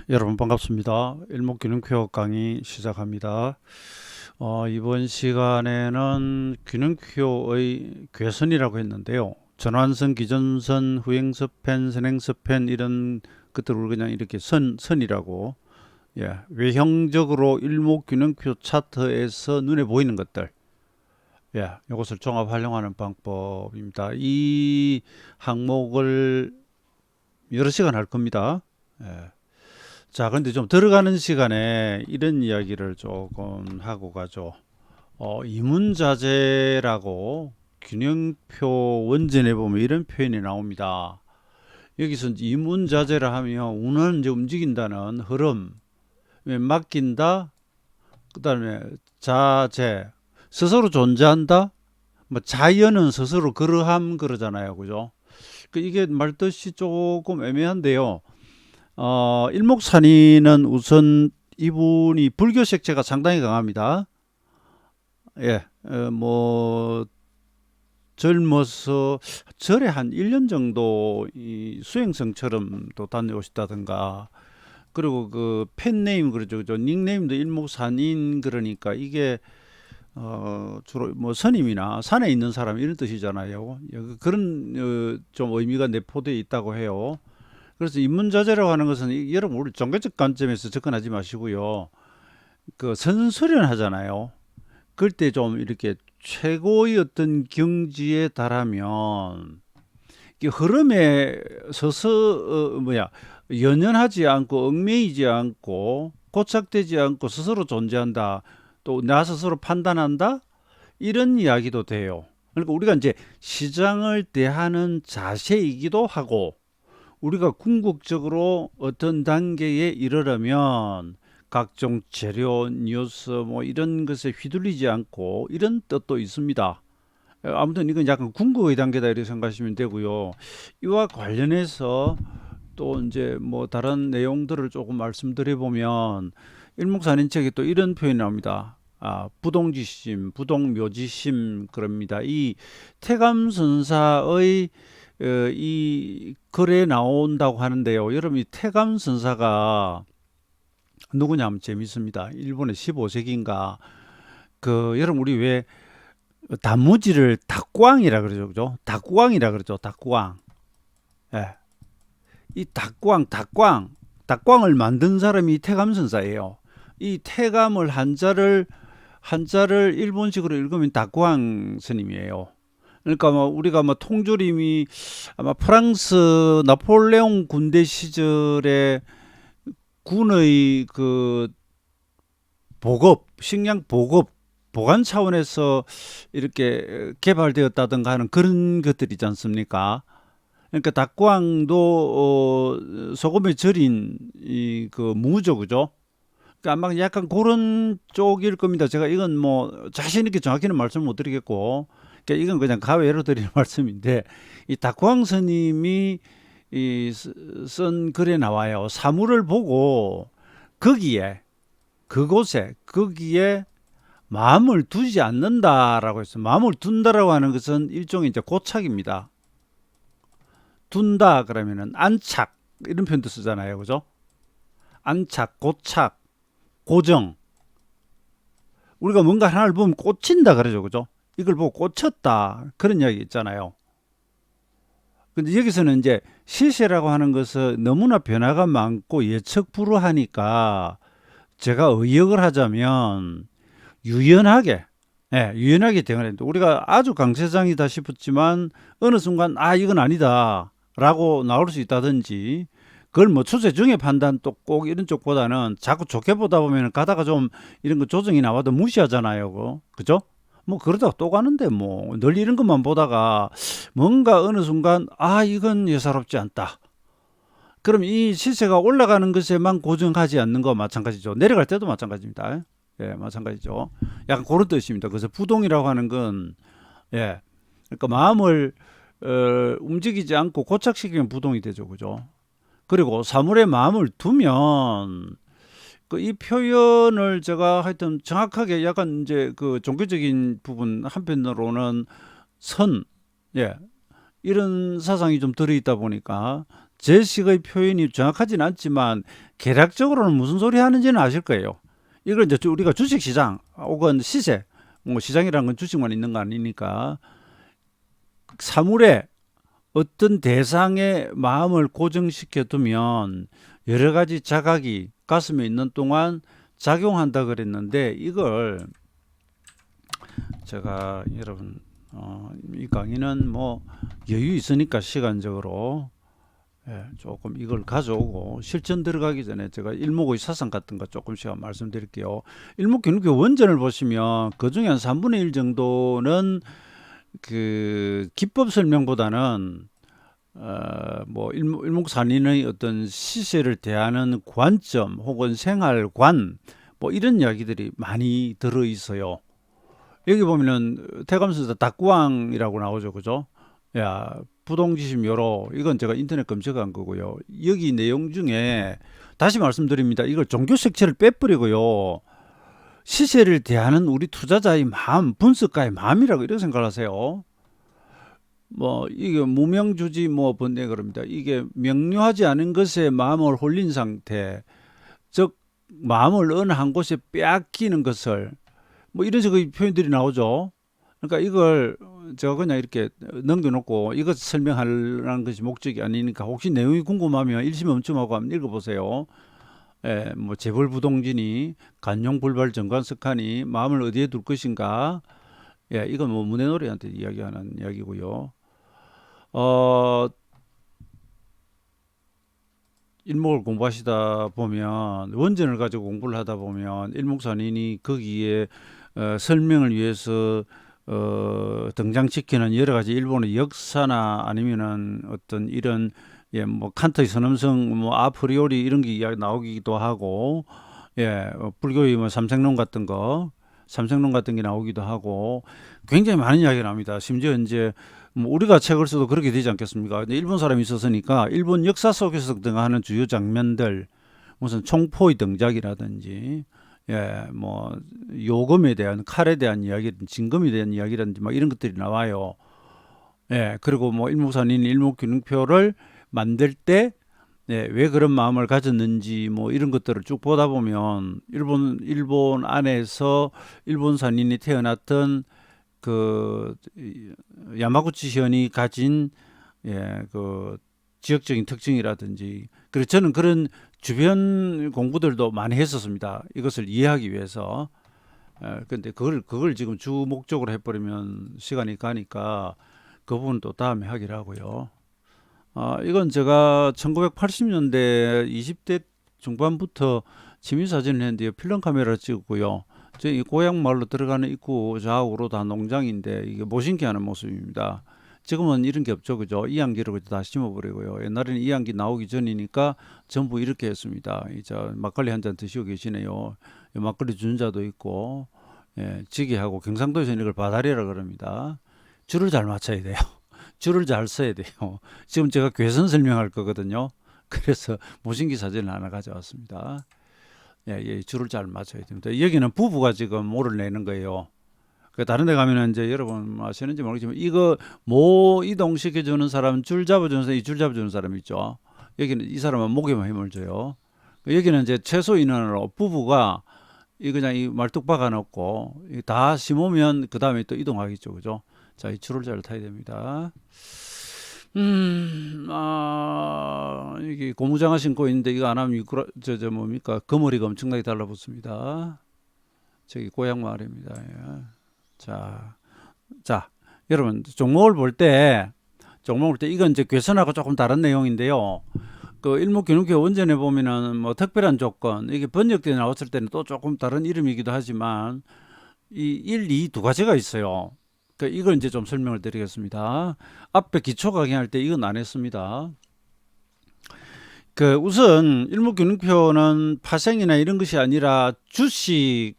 여러분 반갑습니다. 일목균형표 강의 시작합니다. 이번 시간에는 균형표의 괴선이라고 했는데요. 전환선, 기전선, 후행서편, 선행서편 이런 것들을 그냥 이렇게 선이라고 외형적으로 일목균형표 차트에서 눈에 보이는 것들 이것을 종합 활용하는 방법입니다. 이 항목을 여러 시간 할 겁니다. 자, 근데 좀 들어가는 시간에 이런 이야기를 조금 하고 가죠. 이문자재라고 균형표 원전에 보면 이런 표현이 나옵니다. 여기서 이문자재라 하면 운은 이제 움직인다는 흐름, 맡긴다, 그 다음에 자재, 스스로 존재한다, 뭐 자연은 스스로 그러함 그러잖아요. 그죠? 이게 말뜻이 조금 애매한데요. 일목산이는 우선 이분이 불교 색채가 상당히 강합니다. 젊어서 절에 한 1년 정도 이 수행성처럼 또 다녀오셨다든가, 그리고 그 팬네임 그러죠. 닉네임도 일목산인 그러니까 이게 주로 뭐 스님이나 산에 있는 사람 이런 뜻이잖아요. 그런 좀 의미가 내포되어 있다고 해요. 그래서 인문자재라고 하는 것은 여러분 우리 종교적 관점에서 접근하지 마시고요. 그 선수련 하잖아요. 그럴 때 좀 이렇게 최고의 어떤 경지에 달하면 이 흐름에 서서 연연하지 않고 얽매이지 않고 고착되지 않고 스스로 존재한다. 또 나 스스로 판단한다. 이런 이야기도 돼요. 그러니까 우리가 이제 시장을 대하는 자세이기도 하고 우리가 궁극적으로 어떤 단계에 이르려면 각종 재료, 뉴스 뭐 이런 것에 휘둘리지 않고 이런 뜻도 있습니다. 아무튼 이건 약간 궁극의 단계다 이렇게 생각하시면 되고요. 이와 관련해서 또 이제 뭐 다른 내용들을 조금 말씀드려 보면 일목산인책에 또 이런 표현이 나옵니다. 부동지심, 부동묘지심 그럽니다. 이 태감선사의 이 글에 나온다고 하는데요. 여러분 이 태감선사가 누구냐 하면 재밌습니다. 일본의 15세기인가 그 여러분 우리 왜 단무지를 닭광이라 그러죠. 그죠? 닭광이라 그러죠. 닭광. 예. 이 닭광을 만든 사람이 태감선사예요. 이 태감을 한자를 일본식으로 읽으면 닭광 스님이에요. 그러니까 뭐 우리가 뭐 통조림이 아마 프랑스 나폴레옹 군대 시절에 군의 그 식량 보관 차원에서 이렇게 개발되었다든가 하는 그런 것들이지 않습니까? 그러니까 닭광도 소금에 절인 이 그 무죠, 그죠? 그러니까 아마 약간 그런 쪽일 겁니다. 제가 이건 뭐 자신 있게 정확히는 말씀 못 드리겠고, 그러니까 이건 그냥 가외로 드리는 말씀인데 이 닭광 스님이 쓴 글에 나와요. 사물을 보고 거기에 마음을 두지 않는다라고 해서 마음을 둔다라고 하는 것은 일종의 이제 고착입니다. 둔다 그러면은 안착 이런 표현도 쓰잖아요. 그죠? 안착, 고착, 고정. 우리가 뭔가 하나를 보면 꽂힌다 그러죠. 그죠? 이걸 보고 꽂혔다. 그런 이야기 있잖아요. 근데 여기서는 이제 시세라고 하는 것은 너무나 변화가 많고 예측 불허하니까 제가 의역을 하자면 유연하게 유연하게 대응을 했는데 우리가 아주 강세장이다 싶었지만 어느 순간 이건 아니다 라고 나올 수 있다든지 그걸 뭐 추세 중에 판단 또 꼭 이런 쪽보다는 자꾸 좋게 보다 보면 가다가 좀 이런 거 조정이 나와도 무시하잖아요. 그죠? 뭐 그러다가 또 가는데 뭐 늘 이런 것만 보다가 뭔가 어느 순간 이건 예사롭지 않다. 그럼 이 시세가 올라가는 것에만 고정하지 않는 거 마찬가지죠. 내려갈 때도 마찬가지입니다. 마찬가지죠. 약간 그런 뜻입니다. 그래서 부동이라고 하는 건 그러니까 마음을 움직이지 않고 고착시키면 부동이 되죠. 그죠? 그리고 사물에 마음을 두면 이 표현을 제가 하여튼 정확하게 약간 이제 그 종교적인 부분 한편으로는 선, 이런 사상이 좀 들어있다 보니까 제식의 표현이 정확하진 않지만 개략적으로는 무슨 소리 하는지는 아실 거예요. 이걸 이제 우리가 주식시장 혹은 시세, 뭐 시장이라는 건 주식만 있는 거 아니니까 사물에 어떤 대상의 마음을 고정시켜 두면 여러 가지 자각이 가슴에 있는 동안 작용한다 그랬는데, 이걸 제가 여러분 이 강의는 뭐 여유 있으니까 시간적으로 조금 이걸 가져오고 실전 들어가기 전에 제가 일목의 사상 같은 거 조금씩 말씀드릴게요. 일목균육교 원전을 보시면 그 중에 한 3분의 1 정도는 그 기법 설명보다는 뭐 일목산인의 어떤 시세를 대하는 관점 혹은 생활관 뭐 이런 이야기들이 많이 들어 있어요. 여기 보면은 태감선사 닥구왕이라고 나오죠, 그죠? 야, 부동지심 요로, 이건 제가 인터넷 검색한 거고요. 여기 내용 중에 다시 말씀드립니다. 이걸 종교 색채를 빼버리고요. 시세를 대하는 우리 투자자의 마음, 분석가의 마음이라고 이렇게 생각하세요. 뭐 이게 무명주지 뭐 번뇌 그럽니다. 이게 명료하지 않은 것에 마음을 홀린 상태, 즉 마음을 어느 한 곳에 빼앗기는 것을 뭐 이런 식의 표현들이 나오죠. 그러니까 이걸 제가 그냥 이렇게 넘겨놓고 이것 설명하려는 것이 목적이 아니니까 혹시 내용이 궁금하면 일심멈춤하고 한번 읽어보세요. 뭐 재벌부동진이 간용불발 정관석하니 마음을 어디에 둘 것인가. 이건 뭐 문해노래한테 이야기하는 이야기고요. 일목을 공부하시다 보면 원전을 가지고 공부를 하다 보면 일목산인이 거기에 설명을 위해서 등장시키는 여러 가지 일본의 역사나 아니면은 어떤 이런 뭐 칸트의 선엄성 뭐 아프리오리 이런 게 이야기 나오기도 하고, 불교의 뭐 삼생론 같은 게 나오기도 하고 굉장히 많은 이야기가 나옵니다. 심지어 이제 뭐 우리가 책을 써도 그렇게 되지 않겠습니까? 근데 일본 사람이 있었으니까 일본 역사 속에서 등장하는 주요 장면들, 무슨 총포의 등장이라든지, 뭐 요금에 대한 칼에 대한 이야기, 진금에 대한 이야기라든지 막 이런 것들이 나와요. 그리고 뭐 일목산인 일목균형표를 만들 때 왜 그런 마음을 가졌는지 뭐 이런 것들을 쭉 보다 보면 일본 안에서 일본 산인이 태어났던 그 야마구치 현이 가진 그 지역적인 특징이라든지, 그래서 저는 그런 주변 공부들도 많이 했었습니다. 이것을 이해하기 위해서. 근데 그걸 지금 주 목적으로 해버리면 시간이 가니까 그 부분 또 다음에 하기로 하고요. 이건 제가 1980년대 20대 중반부터 지민사진을 했는데요. 필름 카메라 찍었고요. 저희 고향 마을로 들어가는 입구 좌우로 다 농장인데 이게 모신기 하는 모습입니다. 지금은 이런 게 없죠, 그죠? 이양기를 다 심어버리고요. 옛날에는 이양기 나오기 전이니까 전부 이렇게 했습니다. 이제 막걸리 한 잔 드시고 계시네요. 막걸리 주는 자도 있고, 지게하고 경상도에서는 이걸 바다리라 그럽니다. 줄을 잘 맞춰야 돼요. 줄을 잘 써야 돼요. 지금 제가 괴선 설명할 거거든요. 그래서 모신기 사진을 하나 가져왔습니다. 줄을 잘 맞춰야 됩니다. 여기는 부부가 지금 모를 내는 거예요. 다른 데 가면은 이제 여러분 아시는지 모르겠지만 이거 모 이동시켜 주는 사람, 줄 잡아주는 사람, 이 줄 잡아주는 사람 있죠. 여기는 이 사람은 목에만 힘을 줘요. 여기는 이제 최소 인원으로 부부가 이 그냥 이 말뚝 박아 놓고 다 심으면 그 다음에 또 이동하겠죠, 그죠? 자, 이 줄을 잘 타야 됩니다. 이게 고무장화 신고 있는데 이거 안 하면 뭡니까? 거머리가 엄청나게 달라붙습니다. 저기 고향 마을입니다. 자, 여러분 종목을 볼 때 이건 이제 괴선하고 조금 다른 내용인데요. 그 일목균형교 원전에 보면은 뭐 특별한 조건, 이게 번역돼 나왔을 때는 또 조금 다른 이름이기도 하지만 이 1, 2 두 가지가 있어요. 이걸 이제 좀 설명을 드리겠습니다. 앞에 기초 강의할 때 이건 안 했습니다. 우선 일목균형표는 파생이나 이런 것이 아니라 주식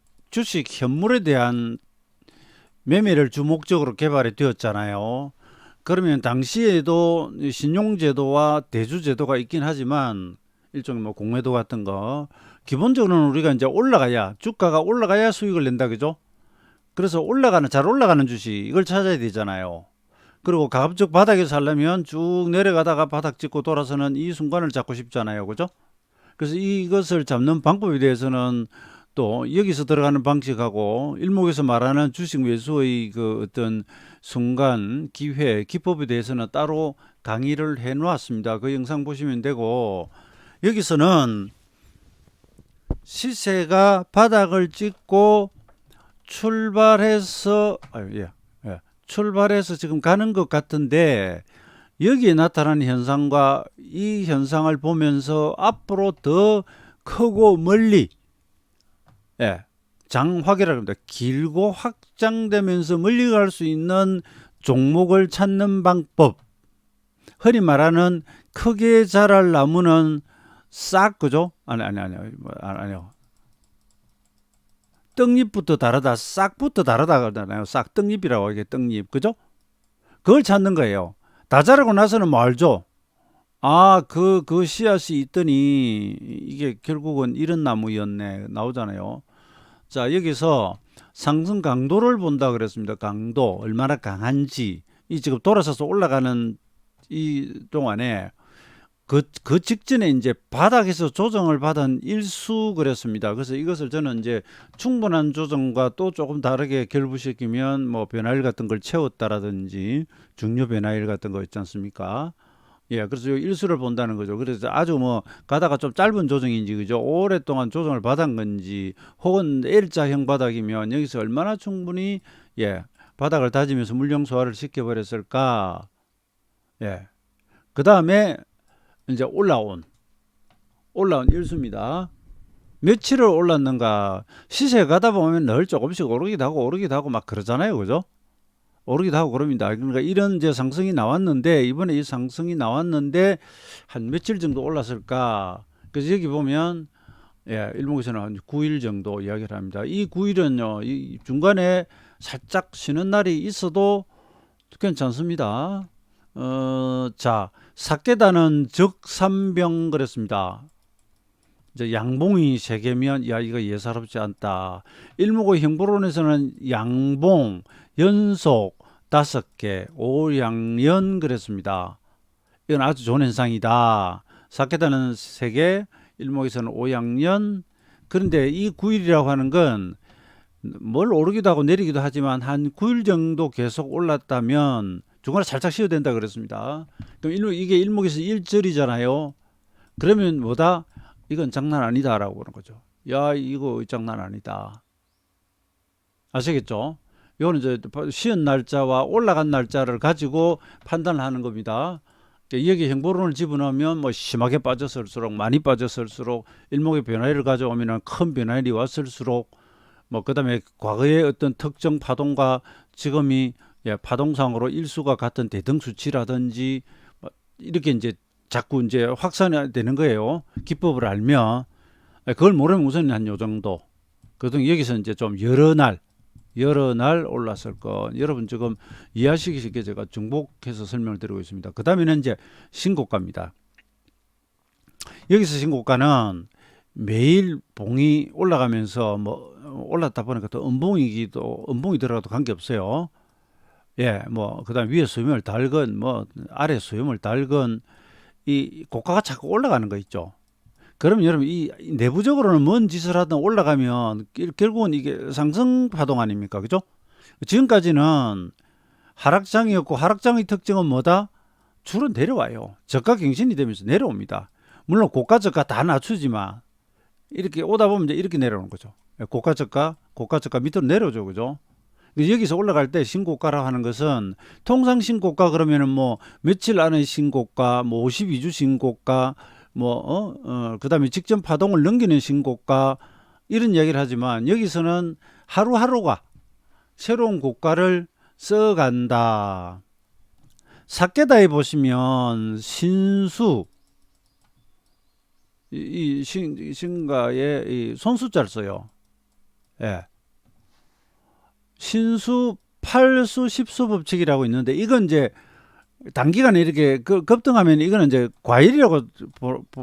현물에 대한 매매를 주목적으로 개발이 되었잖아요. 그러면 당시에도 신용제도와 대주제도가 있긴 하지만 일종의 뭐 공매도 같은 거, 기본적으로는 우리가 이제 주가가 올라가야 수익을 낸다, 그죠? 그래서 잘 올라가는 주식 이걸 찾아야 되잖아요. 그리고 가급적 바닥에서 하려면 쭉 내려가다가 바닥 짚고 돌아서는 이 순간을 잡고 싶잖아요. 그죠? 그래서 이것을 잡는 방법에 대해서는 또 여기서 들어가는 방식하고 일목에서 말하는 주식 매수의 그 어떤 순간, 기회, 기법에 대해서는 따로 강의를 해 놓았습니다. 그 영상 보시면 되고, 여기서는 시세가 바닥을 찍고 출발해서 출발해서 지금 가는 것 같은데, 여기에 나타나는 현상과 이 현상을 보면서 앞으로 더 크고 멀리 장확이라고 합니다. 길고 확장되면서 멀리 갈 수 있는 종목을 찾는 방법. 흔히 말하는 크게 자랄 나무는 싹, 그죠? 아니요. 떡잎부터 다르다, 싹부터 다르다 그러잖아요. 싹, 떡잎이라고 하게, 떡잎, 그죠? 그걸 찾는 거예요. 다 자라고 나서는 뭐 알죠? 그 씨앗이 있더니 이게 결국은 이런 나무였네. 나오잖아요. 자, 여기서 상승 강도를 본다 그랬습니다. 강도, 얼마나 강한지. 이 지금 돌아서서 올라가는 이 동안에 그 직전에 이제 바닥에서 조정을 받은 일수 그랬습니다. 그래서 이것을 저는 이제 충분한 조정과 또 조금 다르게 결부시키면 뭐 변화일 같은 걸 채웠다라든지 중요 변화일 같은 거 있지 않습니까? 예, 그래서 일수를 본다는 거죠. 그래서 아주 뭐 가다가 좀 짧은 조정인지, 그죠? 오랫동안 조정을 받은 건지, 혹은 L자형 바닥이면 여기서 얼마나 충분히 바닥을 다지면서 물량 소화를 시켜버렸을까? 예. 그 다음에 이제 올라온 일수입니다. 며칠을 올랐는가? 시세 가다 보면 늘 조금씩 오르기도 하고 막 그러잖아요, 그죠? 오르기도 하고 그럽니다. 그러니까 이런 이제 상승이 나왔는데, 이번에 이 상승이 나왔는데 한 며칠 정도 올랐을까? 그래서 여기 보면 일목에서는 한 9일 정도 이야기를 합니다. 이 9일은요, 이 중간에 살짝 쉬는 날이 있어도 괜찮습니다. 자, 사케다는 적삼병 그랬습니다. 이제 양봉이 3개면 이거 예사롭지 않다. 일목의 형보론에서는 양봉 연속 5개, 오양연 그랬습니다. 이건 아주 좋은 현상이다. 사케다는 3개, 일목에서는 오양연. 그런데 이 9일이라고 하는 건 뭘 오르기도 하고 내리기도 하지만 한 9일 정도 계속 올랐다면 중간에 살짝 쉬어야 된다 그랬습니다. 그럼 이게 일목에서 1절이잖아요. 그러면 뭐다? 이건 장난 아니다라고 보는 거죠. 야, 이거 장난 아니다. 아시겠죠? 이거는 이제 쉬은 날짜와 올라간 날짜를 가지고 판단하는 겁니다. 여기 형보론을 집어넣으면 뭐 심하게 빠졌을수록, 많이 빠졌을수록, 일목의 변화를 가져오면 큰 변화일이 왔을수록, 뭐 그다음에 과거의 어떤 특정 파동과 지금이 파동상으로 일수가 같은 대등 수치라든지 이렇게 이제 자꾸 이제 확산이 되는 거예요. 기법을 알면. 그걸 모르면 우선 한 요 정도. 그동 여기서 이제 좀 여러 날 올랐을 거. 여러분 지금 이해하시기 쉽게 제가 중복해서 설명을 드리고 있습니다. 그 다음에는 이제 신고가입니다. 여기서 신고가는 매일 봉이 올라가면서 뭐 올랐다 보니까 또 음봉이 들어가도 관계없어요. 뭐 그다음 위에 수렴을 달건 뭐 아래 수렴을 달건 이 고가가 자꾸 올라가는 거 있죠. 그러면 여러분 이 내부적으로는 뭔 짓을 하든 올라가면 결국은 이게 상승 파동 아닙니까? 그죠? 지금까지는 하락장이었고, 하락장의 특징은 뭐다? 줄은 내려와요. 저가 갱신이 되면서 내려옵니다. 물론 고가 저가 다 낮추지만 이렇게 오다 보면 이제 이렇게 내려오는 거죠. 고가 저가 밑으로 내려오죠. 그죠? 여기서 올라갈 때 신고가라고 하는 것은 통상 신고가 그러면은 뭐 며칠 안에 신고가, 뭐 52주 신고가, 그다음에 직전 파동을 넘기는 신고가 이런 이야기를 하지만 여기서는 하루하루가 새로운 고가를 써간다. 사케다에 보시면 신수 이 신가에 이 손수자를 써요. 신수 8수 10수 법칙이라고 있는데 이건 이제 단기간에 이렇게 급등하면 이거는 이제 과일이라고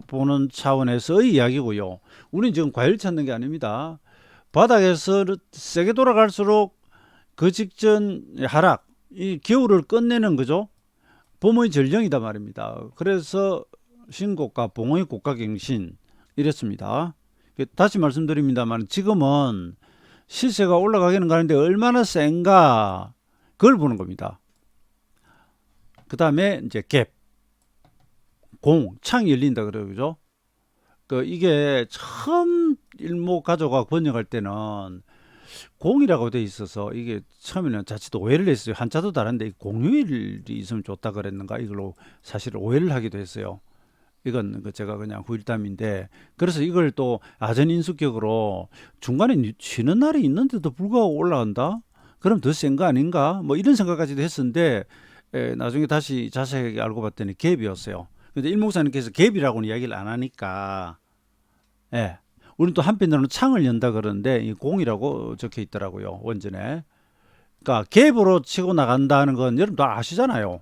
보는 차원에서의 이야기고요. 우리는 지금 과일 찾는 게 아닙니다. 바닥에서 세게 돌아갈수록 그 직전 하락, 이 겨울을 끝내는 거죠. 봄의 전령이다 말입니다. 그래서 신고가 봉의 고가갱신 이랬습니다. 다시 말씀드립니다만 지금은 시세가 올라가기는 가는데 얼마나 센가 그걸 보는 겁니다. 그 다음에 이제 갭, 공, 창이 열린다 그러죠. 이게 처음 일목가조가 번역할 때는 공이라고 돼 있어서 이게 처음에는 자칫 오해를 했어요. 한자도 다른데 공휴일이 있으면 좋다 그랬는가 이걸로 사실 오해를 하기도 했어요. 이건 제가 그냥 후일담인데 그래서 이걸 또 아전인수격으로 중간에 쉬는 날이 있는데도 불구하고 올라간다? 그럼 더 센 거 아닌가? 뭐 이런 생각까지도 했었는데 나중에 다시 자세하게 알고 봤더니 갭이었어요. 근데 일목사님께서 갭이라고는 이야기를 안 하니까 예. 우리는 또 한편으로는 창을 연다 그러는데 이 공이라고 적혀 있더라고요. 원전에. 그러니까 갭으로 치고 나간다는 건 여러분 다 아시잖아요.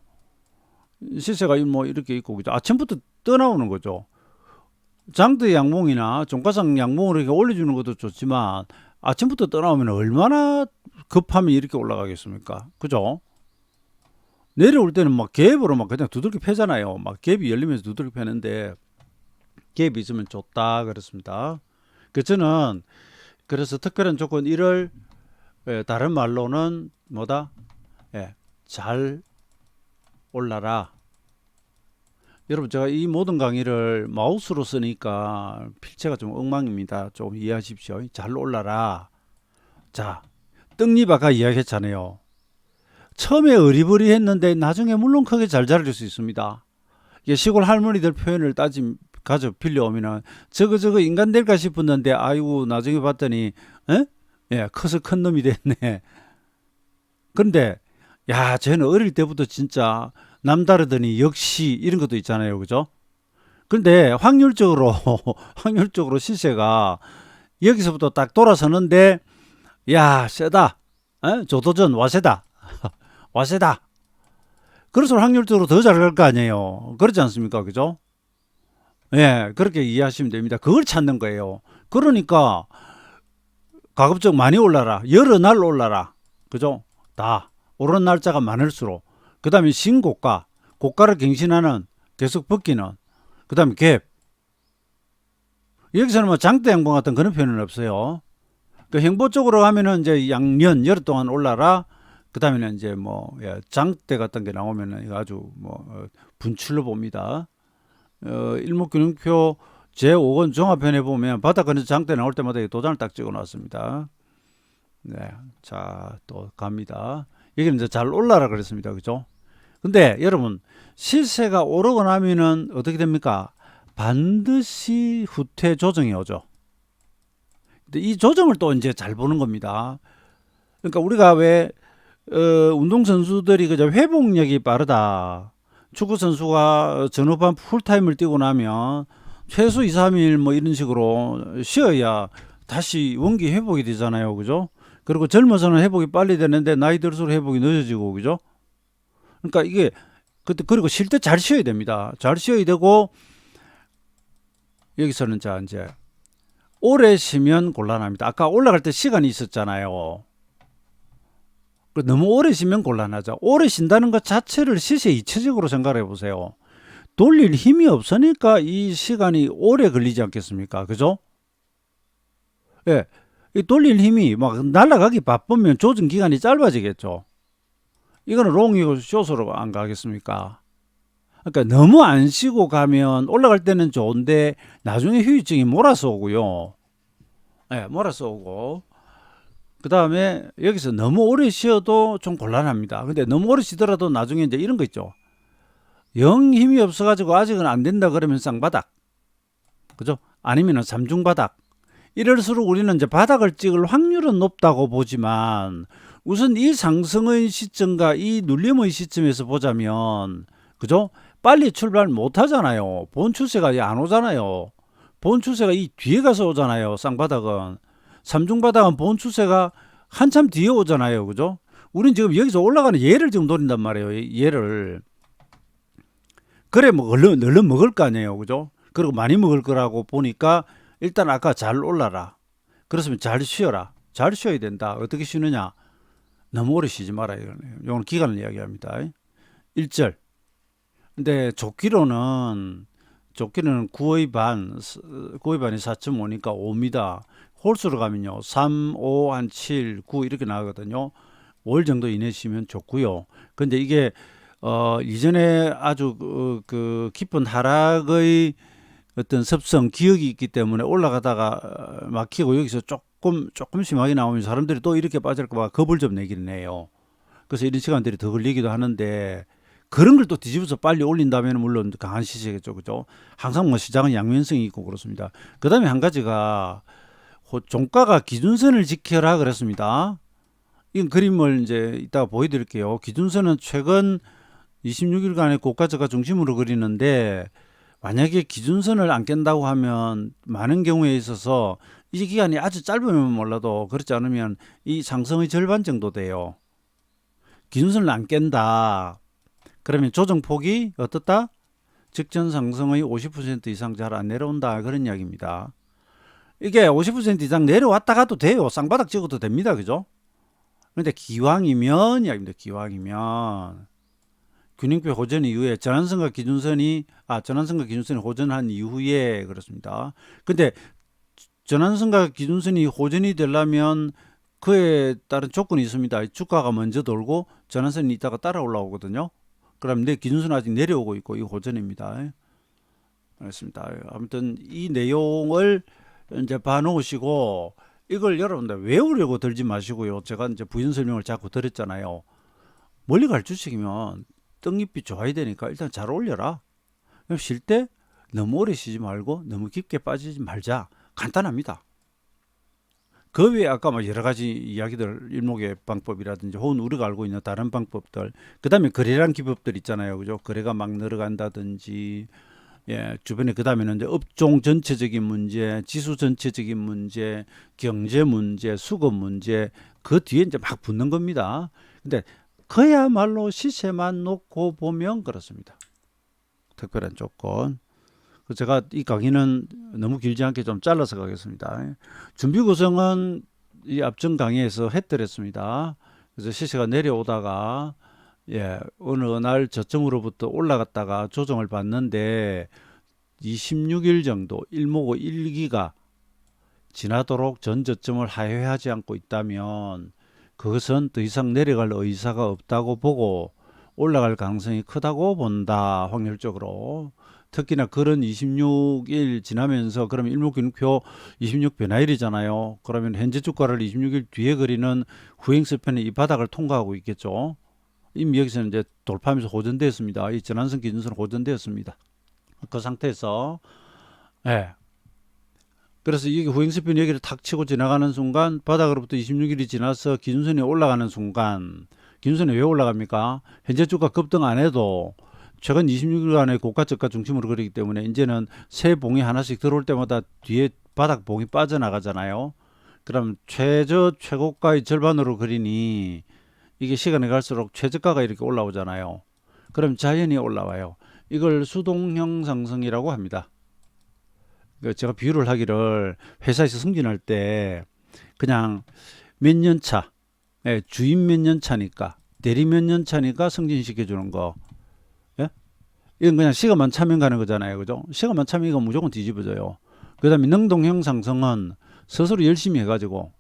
시세가 뭐 이렇게 있고 그죠? 아침부터 떠나오는 거죠. 장대 양봉이나 종가상 양봉을 이렇게 올려주는 것도 좋지만 아침부터 떠나오면 얼마나 급하면 이렇게 올라가겠습니까? 그죠? 내려올 때는 막 갭으로 막 그냥 두들겨 패잖아요. 막 갭이 열리면서 두들겨 패는데 갭이 있으면 좋다 그렇습니다. 저는 그래서 특별한 조건 1을 다른 말로는 뭐다? 잘 올라라. 여러분 제가 이 모든 강의를 마우스로 쓰니까 필체가 좀 엉망입니다. 좀 이해하십시오. 잘 올라라. 자, 떡잎 아까 이야기했잖아요. 처음에 어리버리했는데 나중에 물론 크게 잘 자랄 수 있습니다. 이게 시골 할머니들 표현을 가져 빌려오면은 저거 인간 될까 싶었는데 아이고 나중에 봤더니 커서 큰 놈이 됐네. 그런데 야 쟤는 어릴 때부터 진짜 남다르더니 역시 이런 것도 있잖아요. 그죠? 그런데 확률적으로 시세가 여기서부터 딱 돌아서는데 야 세다. 조도전 와세다. 와세다. 그래서 확률적으로 더 잘 갈 거 아니에요. 그렇지 않습니까? 그죠? 그렇게 이해하시면 됩니다. 그걸 찾는 거예요. 그러니까 가급적 많이 올라라. 여러 날 올라라. 그죠? 다 오른 날짜가 많을수록 그 다음에 신고가 고가를 갱신하는 계속 벗기는 그 다음에 갭 여기서는 뭐 장대 양봉 같은 그런 표현은 없어요. 그 행보 쪽으로 하면은 이제 양년 여러 동안 올라라. 그 다음에는 이제 뭐 장대 같은 게 나오면은 아주 뭐 분출로 봅니다. 일목균형표 제5권 종합편에 보면 바닥권에서 장대 나올 때마다 도장을 딱 찍어 놨습니다. 네, 자 또 갑니다. 여기는 이제 잘 올라라 그랬습니다. 그죠? 근데 여러분 시세가 오르고 나면은 어떻게 됩니까? 반드시 후퇴 조정이 오죠. 근데 이 조정을 또 이제 잘 보는 겁니다. 그러니까 우리가 왜 운동선수들이 그저 회복력이 빠르다. 축구선수가 전후반 풀타임을 뛰고 나면 최소 2, 3일 뭐 이런 식으로 쉬어야 다시 원기 회복이 되잖아요. 그죠? 그리고 젊어서는 회복이 빨리 되는데 나이 들수록 회복이 늦어지고 그죠? 그러니까 이게 그리고 쉴 때 잘 쉬어야 됩니다. 잘 쉬어야 되고 여기서는 자 이제 오래 쉬면 곤란합니다. 아까 올라갈 때 시간이 있었잖아요. 너무 오래 쉬면 곤란하죠. 오래 쉰다는 것 자체를 시세 이체적으로 생각해 보세요. 돌릴 힘이 없으니까 이 시간이 오래 걸리지 않겠습니까? 그죠? 예. 이 돌릴 힘이 막 날아가기 바쁘면 조정 기간이 짧아지겠죠. 이거는 롱이고 숏으로 안 가겠습니까? 그러니까 너무 안 쉬고 가면 올라갈 때는 좋은데 나중에 후유증이 몰아서 오고요. 몰아서 오고. 그 다음에 여기서 너무 오래 쉬어도 좀 곤란합니다. 근데 너무 오래 쉬더라도 나중에 이제 이런 거 있죠. 영 힘이 없어가지고 아직은 안 된다 그러면 쌍바닥. 그죠? 아니면은 삼중바닥. 이럴수록 우리는 이제 바닥을 찍을 확률은 높다고 보지만 우선 이 상승의 시점과 이 눌림의 시점에서 보자면 그죠? 빨리 출발 못 하잖아요. 본 추세가 안 오잖아요. 본 추세가 이 뒤에 가서 오잖아요. 쌍바닥은. 삼중바닥은 본 추세가 한참 뒤에 오잖아요. 그죠? 우린 지금 여기서 올라가는 얘를 지금 노린단 말이에요. 얘를. 그래 뭐 얼른 먹을 거 아니에요. 그죠? 그리고 많이 먹을 거라고 보니까 일단 아까 잘 올라라. 그렇으면 잘 쉬어라. 잘 쉬어야 된다. 어떻게 쉬느냐? 너무 오래 쉬지 마라 이거네요. 이건 기간을 이야기합니다. 1절. 근데 조끼는 9의 반, 9의 반이 4.5니까 5입니다. 홀수로 가면요. 3, 5, 한 7, 9 이렇게 나가거든요. 5일 정도 이내시면 좋고요. 근데 이게 이전에 아주 그 깊은 하락의 어떤 습성, 기억이 있기 때문에 올라가다가 막히고 여기서 조금 심하게 나오면 사람들이 또 이렇게 빠질까 봐 겁을 좀 내기는 해요. 그래서 이런 시간들이 더 걸리기도 하는데 그런 걸 또 뒤집어서 빨리 올린다면 물론 강한 시세겠죠. 그죠? 항상 뭐 시장은 양면성이 있고 그렇습니다. 그 다음에 한 가지가 종가가 기준선을 지켜라 그랬습니다. 이 그림을 이제 이따가 보여드릴게요. 기준선은 최근 26일간의 고가 저가 중심으로 그리는데 만약에 기준선을 안 깬다고 하면 많은 경우에 있어서 이 기간이 아주 짧으면 몰라도 그렇지 않으면 이 상승의 절반 정도 돼요. 기준선을 안 깬다. 그러면 조정폭이 어떻다? 직전 상승의 50% 이상 잘 안 내려온다. 그런 이야기입니다. 이게 50% 이상 내려왔다 가도 돼요. 쌍바닥 찍어도 됩니다. 그죠? 그런데 기왕이면 이야기입니다. 기왕이면 균형표 호전 이후에 전환선과 기준선이 호전한 이후에 그렇습니다. 근데 전환선과 기준선이 호전이 되려면 그에 따른 조건이 있습니다. 주가가 먼저 돌고 전환선이 있다가 따라 올라오거든요. 그럼 내 기준선 아직 내려오고 있고 이 호전입니다. 알겠습니다. 아무튼 이 내용을 이제 봐놓으시고 이걸 여러분들 외우려고 들지 마시고요. 제가 이제 부연 설명을 자꾸 드렸잖아요. 멀리 갈 주식이면 떡잎이 좋아야 되니까 일단 잘 올려라. 쉴 때 너무 오래 쉬지 말고 너무 깊게 빠지지 말자. 간단합니다. 그 외에 아까 뭐 여러 가지 이야기들 일목의 방법이라든지 혹은 우리가 알고 있는 다른 방법들 그 다음에 거래량 기법들 있잖아요. 그죠? 거래가 막 늘어간다든지 예, 주변에 그 다음에는 이제 업종 전체적인 문제, 지수 전체적인 문제, 경제 문제, 수급 문제 그 뒤에 이제 막 붙는 겁니다. 근데 그야말로 시세만 놓고 보면 그렇습니다. 특별한 조건. 제가 이 강의는 너무 길지 않게 좀 잘라서 가겠습니다. 준비 구성은 이 앞전 강의에서 해드렸습니다. 그래서 시세가 내려오다가 어느 날 저점으로부터 올라갔다가 조정을 받는데 26일 정도 일목의 1기가 지나도록 전 저점을 하회하지 않고 있다면 그것은 더 이상 내려갈 의사가 없다고 보고 올라갈 가능성이 크다고 본다. 확률적으로. 특히나 그런 26일 지나면서 그러면 일목균표 26 변화일이잖아요. 그러면 현재 주가를 26일 뒤에 그리는 후행스팬의 이 바닥을 통과하고 있겠죠. 이미 여기서는 이제 돌파하면서 호전되었습니다. 이 전환선 기준선은 호전되었습니다. 그 상태에서 그래서 이게 후행스팬 여기를 탁 치고 지나가는 순간 바닥으로부터 26일이 지나서 기준선이 올라가는 순간 기준선이 왜 올라갑니까? 현재 주가 급등 안 해도 최근 26일간의 고가 저가 중심으로 그리기 때문에 이제는 새 봉이 하나씩 들어올 때마다 뒤에 바닥 봉이 빠져나가잖아요. 그럼 최고가의 절반으로 그리니 이게 시간이 갈수록 최저가가 이렇게 올라오잖아요. 그럼 자연히 올라와요. 이걸 수동형 상승이라고 합니다. 제가 비유를 하기를 회사에서 승진할 때 그냥 몇 년 차, 주임 몇 년 차니까 대리 몇 년 차니까 승진시켜주는 거. 이건 그냥 시간만 차면 가는 거잖아요. 그죠? 시간만 차면 이거 무조건 뒤집어져요. 그 다음에 능동형 상승은 스스로 열심히 해가지고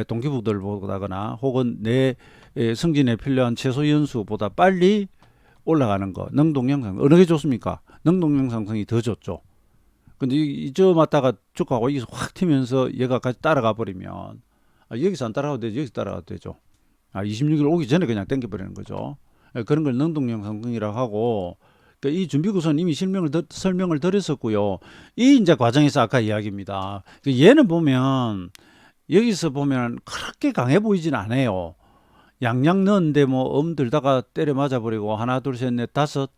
동기부들 보다거나 혹은 내 승진에 필요한 최소 연수보다 빨리 올라가는 거. 능동형 상승. 어느 게 좋습니까? 능동형 상승이 더 좋죠. 근데 이저 맞다가 주가가 여기서 확 튀면서 얘가 같이 따라가 버리면 여기서 안 따라가도 되죠. 여기서 따라가도 되죠. 26일 오기 전에 그냥 땡겨버리는 거죠. 그런 걸 능동형 상승이라고 하고 그러니까 이 준비구선 이미 설명을 드렸었고요. 이 이제 과정에서 아까 이야기입니다. 얘는 보면 여기서 보면 그렇게 강해 보이진 않아요. 양양 넣었는데 뭐 들다가 때려 맞아버리고 하나 둘 셋 넷 다섯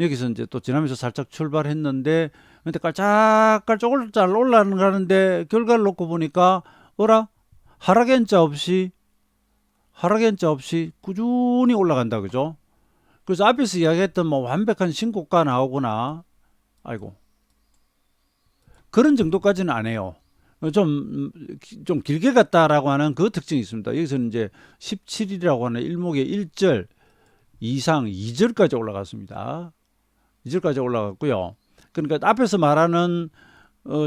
여기서 이제 또 지나면서 살짝 출발했는데 근데 깔짝깔짝 올라가는데 결과를 놓고 보니까 하락연자 없이 꾸준히 올라간다. 그죠? 그래서 앞에서 이야기했던 뭐 완벽한 신고가 나오거나 아이고 그런 정도까지는 안 해요. 좀 길게 갔다라고 하는 그 특징이 있습니다. 여기서는 이제 17이라고 하는 일목의 1절 이상 2절까지 올라갔습니다. 2절까지 올라갔고요. 그러니까 앞에서 말하는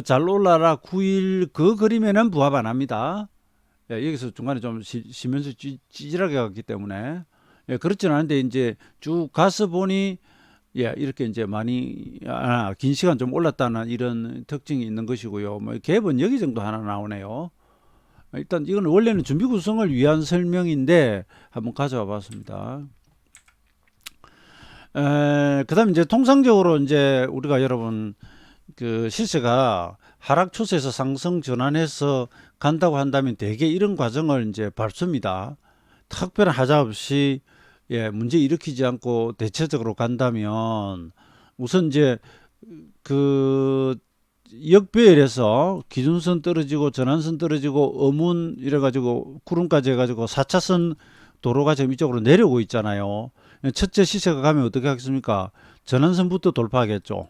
잘 올라라 9일 그 그림에는 부합 안 합니다. 예, 여기서 중간에 좀 쉬면서 찌질하게 갔기 때문에 예, 그렇지는 않은데 이제 쭉 가서 보니 예, 이렇게 이제 많이 긴 시간 좀 올랐다는 이런 특징이 있는 것이고요. 뭐 갭은 여기 정도 하나 나오네요. 일단 이건 원래는 준비 구성을 위한 설명인데 한번 가져와 봤습니다. 그다음 이제 통상적으로 이제 우리가 여러분 그 시세가 하락 추세에서 상승 전환해서 간다고 한다면 대개 이런 과정을 이제 밟습니다. 특별한 하자 없이 예, 문제 일으키지 않고 대체적으로 간다면 우선 이제 그 역배열에서 기준선 떨어지고 전환선 떨어지고 어문 이래가지고 구름까지 해가지고 4차선 도로가 지금 이쪽으로 내려오고 있잖아요. 첫째 시세가 가면 어떻게 하겠습니까? 전환선부터 돌파하겠죠.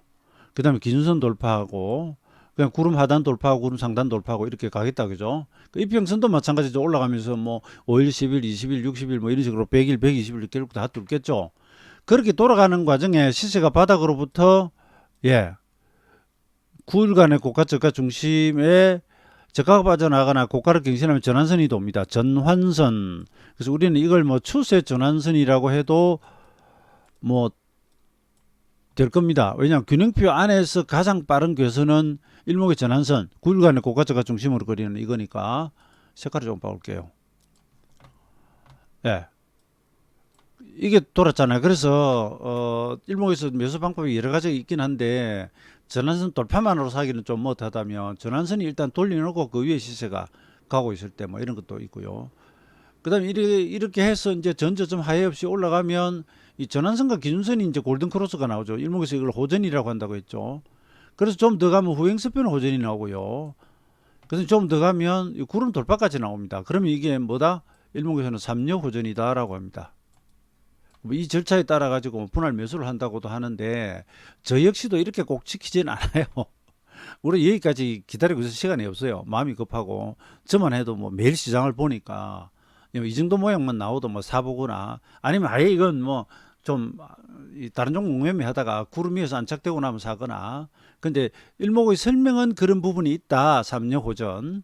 그 다음에 기준선 돌파하고 그냥 구름 하단 돌파하고 구름 상단 돌파하고 이렇게 가겠다 그죠? 그 이평선도 마찬가지죠. 올라가면서 뭐 5일, 10일, 20일, 60일 뭐 이런 식으로 100일, 120일 결국 다 뚫겠죠. 그렇게 돌아가는 과정에 시세가 바닥으로부터 예 9일간의 고가 저가 중심에 저가가 빠져나가거나 고가를 갱신하면 전환선이 돕니다. 전환선. 그래서 우리는 이걸 뭐 추세 전환선이라고 해도 뭐 될 겁니다. 왜냐하면 균형표 안에서 가장 빠른 괴선은 일목의 전환선, 9일간의 고가저가 중심으로 그리는 이거니까 색깔을 좀 바꿀게요. 예, 이게 돌았잖아요. 그래서 일목에서 매수 방법이 여러 가지 있긴 한데 전환선 돌파만으로 사기는 좀 못하다면 전환선이 일단 돌려놓고 그 위에 시세가 가고 있을 때 뭐 이런 것도 있고요. 그다음에 이렇게 해서 이제 전저점 하회 없이 올라가면 이 전환선과 기준선이 이제 골든 크로스가 나오죠. 일목에서 이걸 호전이라고 한다고 했죠. 그래서 좀 더 가면 후행스표는 호전이 나오고요. 그래서 좀 더 가면 이 구름 돌파까지 나옵니다. 그러면 이게 뭐다? 일목에서는 3려 호전이다라고 합니다. 이 절차에 따라 가지고 분할 매수를 한다고도 하는데 저 역시도 이렇게 꼭 지키진 않아요. 우리 여기까지 기다리고 있을 시간이 없어요. 마음이 급하고 저만 해도 뭐 매일 시장을 보니까 이 정도 모양만 나오도 뭐 사보거나 아니면 아예 이건 뭐 좀 다른 종목 매매하다가 구름 위에서 안착되고 나면 사거나. 근데 일목의 설명은 그런 부분이 있다. 3려 호전.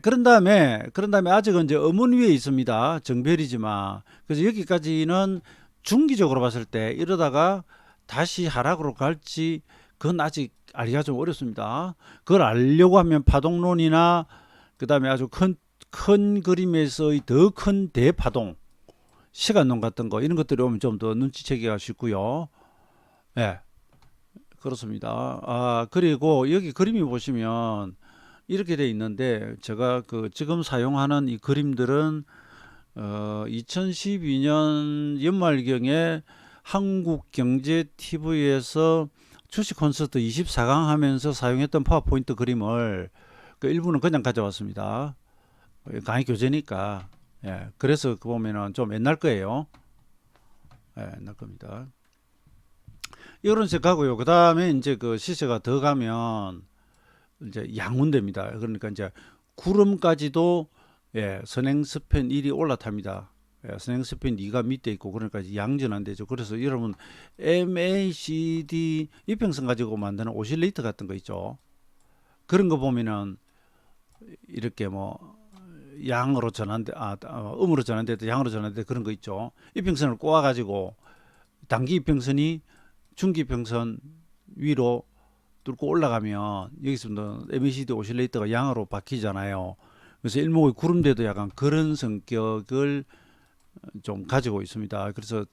그런 다음에 아직은 이제 음원 위에 있습니다. 정별이지만. 그래서 여기까지는 중기적으로 봤을 때 이러다가 다시 하락으로 갈지 그건 아직 알기가 좀 어렵습니다. 그걸 알려고 하면 파동론이나 그다음에 아주 큰 그림에서의 더 큰 대파동, 시간론 같은 거 이런 것들이 오면 좀 더 눈치채기가 쉽고요. 예, 그렇습니다. 그리고 여기 그림이 보시면 이렇게 돼 있는데 제가 그 지금 사용하는 이 그림들은 2012년 연말경에 한국경제TV에서 주식 콘서트 24강 하면서 사용했던 파워포인트 그림을 그 일부는 그냥 가져왔습니다. 강의 교재니까. 예, 그래서 그 보면은 좀 옛날 거예요. 예, 옛날 겁니다. 이런 색 하고요. 그 다음에 이제 그 시세가 더 가면 이제 양운됩니다. 그러니까 이제 구름까지도 예, 선행스팬 1이 올라탑니다. 예, 선행스팬 2가 밑에 있고 그러니까 양전환 되죠. 그래서 여러분 MACD 이평선 가지고 만드는 오실레이터 같은 거 있죠. 그런 거 보면은 이렇게 뭐 양으로 전환돼 음으로 전환돼 양으로 전환돼 그런 거 있죠. 이평선을 꼬아 가지고 단기 이평선이 중기 이평선 위로 뚫고 올라가면 여기서 MACD 오실레이터가 양으로 바뀌잖아요. 그래서 일목의 구름대도 약간 그런 성격을 좀 가지고 있습니다. 그래서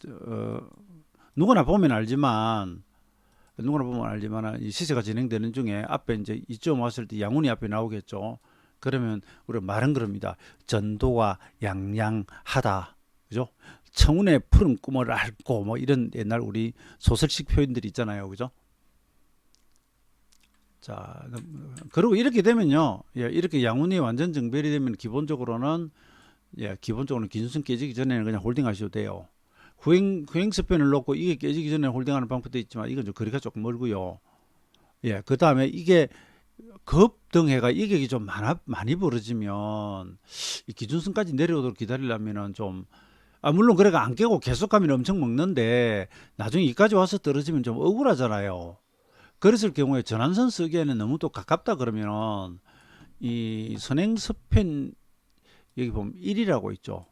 누구나 보면 알지만 이 시세가 진행되는 중에 앞에 이제 이점 왔을 때 양운이 앞에 나오겠죠. 그러면 우리가 말은 그럽니다. 전도가 양양하다. 그죠? 청운의 푸른 꿈을 앓고 뭐 이런 옛날 우리 소설식 표현들이 있잖아요. 그죠? 자, 그리고 이렇게 되면요. 예, 이렇게 양운이 완전 정별이 되면 기본적으로는 기준선 깨지기 전에는 그냥 홀딩 하셔도 돼요. 후행 스팬을 놓고 이게 깨지기 전에 홀딩하는 방법도 있지만 이건 좀 거리가 조금 멀고요. 예, 그 다음에 이게 급등해가 이격이 좀 많이 벌어지면 이 기준선까지 내려오도록 기다리려면은 좀 물론 그래가 안 깨고 계속하면 엄청 먹는데 나중에 이까지 와서 떨어지면 좀 억울하잖아요. 그랬을 경우에 전환선 쓰기에는 너무 또 가깝다 그러면 이 선행스팬 여기 보면 1이라고 있죠.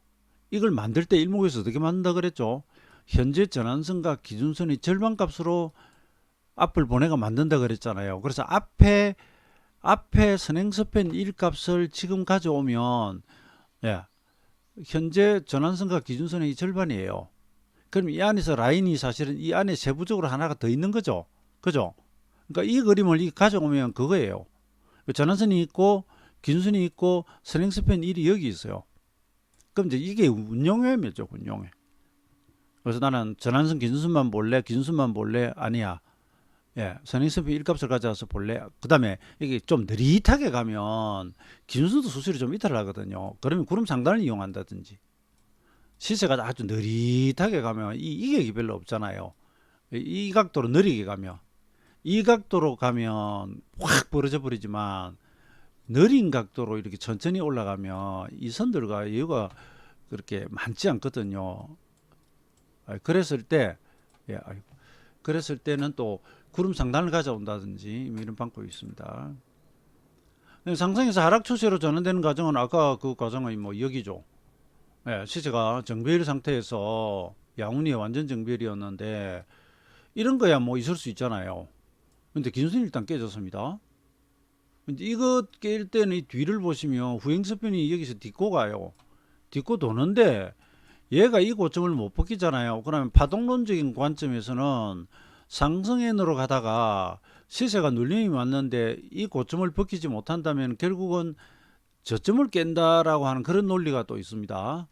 이걸 만들 때 일목에서 어떻게 만든다 그랬죠? 현재 전환선과 기준선의 절반 값으로 앞을 보내가 만든다 그랬잖아요. 그래서 앞에 선행스팬 1 값을 지금 가져오면 예, 현재 전환선과 기준선의 절반이에요. 그럼 이 안에서 라인이 사실은 이 안에 세부적으로 하나가 더 있는 거죠. 그죠? 그러니까 이 그림을 가져오면 그거예요. 전환선이 있고 기준선이 있고 선행스팬 1이 여기 있어요. 그럼 이제 이게 운용회면이죠. 운용회. 그래서 나는 전환선 기준선만 볼래? 기준선만 볼래? 아니야. 예, 선행스팬 1값을 가져와서 볼래? 그 다음에 이게 좀 느릿하게 가면 기준선도 수술이 좀 이탈하거든요. 그러면 구름 상단을 이용한다든지 시세가 아주 느릿하게 가면 이 이격이 별로 없잖아요. 이 각도로 느리게 가면 이 각도로 가면 확 벌어져 버리지만 느린 각도로 이렇게 천천히 올라가면 이 선들과 여유가 그렇게 많지 않거든요. 그랬을 때 예, 그랬을 때는 또 구름 상단을 가져온다든지 이런 방법이 있습니다. 상승에서 하락 추세로 전환되는 과정은 아까 그 과정의 뭐 여기죠. 예, 시세가 정배일 상태에서 양운이 완전 정배일이었는데 이런 거야 뭐 있을 수 있잖아요. 근데 기준선이 일단 깨졌습니다. 근데 이거 깰 때는 이 뒤를 보시면 후행스편이 여기서 딛고 가요. 딛고 도는데 얘가 이 고점을 못 벗기잖아요. 그러면 파동론적인 관점에서는 상승엔으로 가다가 시세가 눌림이 왔는데 이 고점을 벗기지 못한다면 결국은 저점을 깬다라고 하는 그런 논리가 또 있습니다.